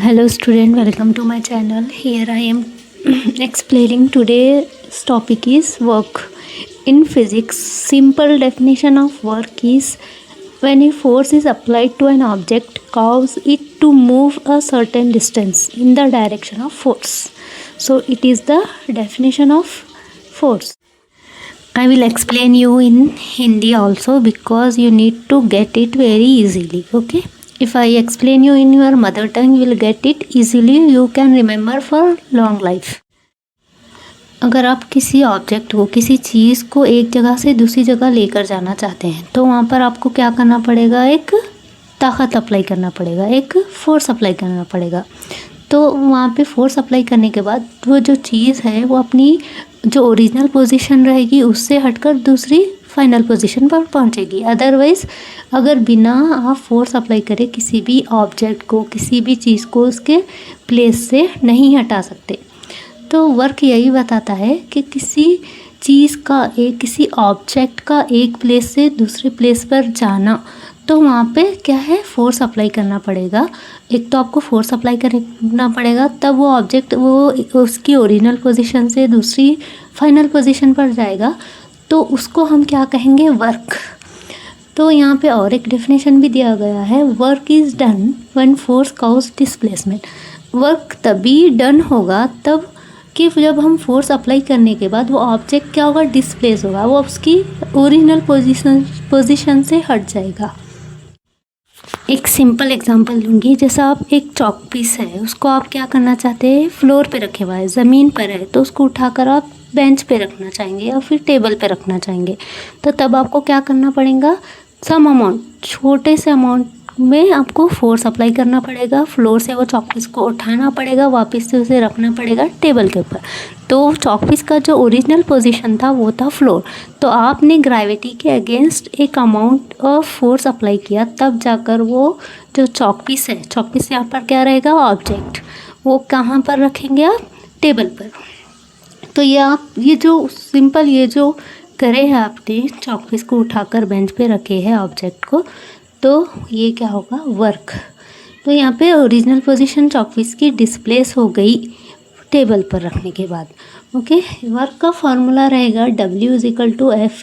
Hello student, welcome to my channel. Here I am explaining today's topic is work. In physics, simple definition of work is when a force is applied to an object cause it to move a certain distance in the direction of force. So it is the definition of force. I will explain you in Hindi also because you need to get it very easily. Okay. If I explain you in your mother tongue, you will get it easily. You can remember for long life. अगर आप किसी object को, किसी चीज़ को एक जगह से दूसरी जगह लेकर जाना चाहते हैं तो वहाँ पर आपको क्या करना पड़ेगा, एक ताकत अप्लाई करना पड़ेगा, एक फोर्स अप्लाई करना पड़ेगा। तो वहाँ पे फोर्स अप्लाई करने के बाद वो जो चीज़ है वो अपनी जो ओरिजिनल पोजीशन रहेगी उससे हटकर दूसरी फाइनल पोजीशन पर पहुँचेगी। अदरवाइज़ अगर बिना आप फोर्स अप्लाई करें किसी भी ऑब्जेक्ट को, किसी भी चीज़ को उसके प्लेस से नहीं हटा सकते। तो वर्क यही बताता है कि किसी चीज़ का, किसी ऑब्जेक्ट का एक प्लेस से दूसरे प्लेस पर जाना, तो वहाँ पे क्या है, फोर्स अप्लाई करना पड़ेगा। एक तो आपको फोर्स अप्लाई करना पड़ेगा, तब वो ऑब्जेक्ट वो उसकी ओरिजिनल पोजीशन से दूसरी फाइनल पोजीशन पर जाएगा, तो उसको हम क्या कहेंगे, वर्क। तो यहाँ पे और एक डेफिनेशन भी दिया गया है, work is done when force cause displacement. Work तभी डन होगा तब कि जब हम फोर्स अप्लाई करने के बाद वो ऑब्जेक्ट क्या होगा, डिस्प्लेस होगा, वो उसकी ओरिजिनल पोजीशन से हट जाएगा। एक सिंपल एग्जांपल दूंगी। जैसा आप एक चॉक पीस है, उसको आप क्या करना चाहते हैं, फ्लोर पे रखे हुआ है, ज़मीन पर है, तो उसको उठाकर आप बेंच पे रखना चाहेंगे या फिर टेबल पे रखना चाहेंगे। तो तब आपको क्या करना पड़ेगा, सम अमाउंट, छोटे से अमाउंट में आपको फोर्स अप्लाई करना पड़ेगा। फ्लोर से वो चॉकपीस को उठाना पड़ेगा, वापस से उसे रखना पड़ेगा टेबल के ऊपर। तो चॉकपीस का जो ओरिजिनल पोजीशन था वो था फ्लोर। तो आपने ग्रेविटी के अगेंस्ट एक अमाउंट ऑफ फोर्स अप्लाई किया, तब जाकर वो जो चॉकपीस है, चॉकपीस यहाँ पर क्या रहेगा, ऑब्जेक्ट, वो कहाँ पर रखेंगे आप, टेबल पर। तो ये जो सिंपल ये जो करे हैं आपने, चॉकपीस को उठाकर बेंच पे रखे हैं ऑब्जेक्ट को, तो ये क्या होगा, वर्क। तो यहाँ पे ओरिजिनल पोजीशन चॉकपीस की डिस्प्लेस हो गई टेबल पर रखने के बाद। ओके, वर्क का फॉर्मूला रहेगा W=F×S।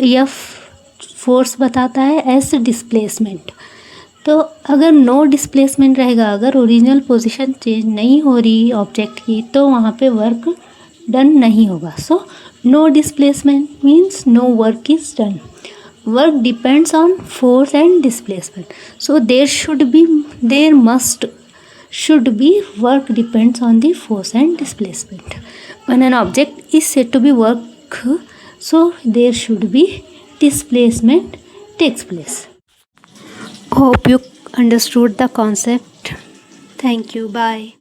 F फोर्स बताता है, S डिस्प्लेसमेंट। तो अगर नो डिस्प्लेसमेंट रहेगा, अगर ओरिजिनल पोजीशन चेंज नहीं हो रही ऑब्जेक्ट की, तो वहाँ पे वर्क डन नहीं होगा। So no displacement means no work is done. Work depends on force and displacement. So there should be work depends on the force and displacement. When an object is said to be work, so there should be displacement takes place. Hope you understood the concept. Thank you. Bye.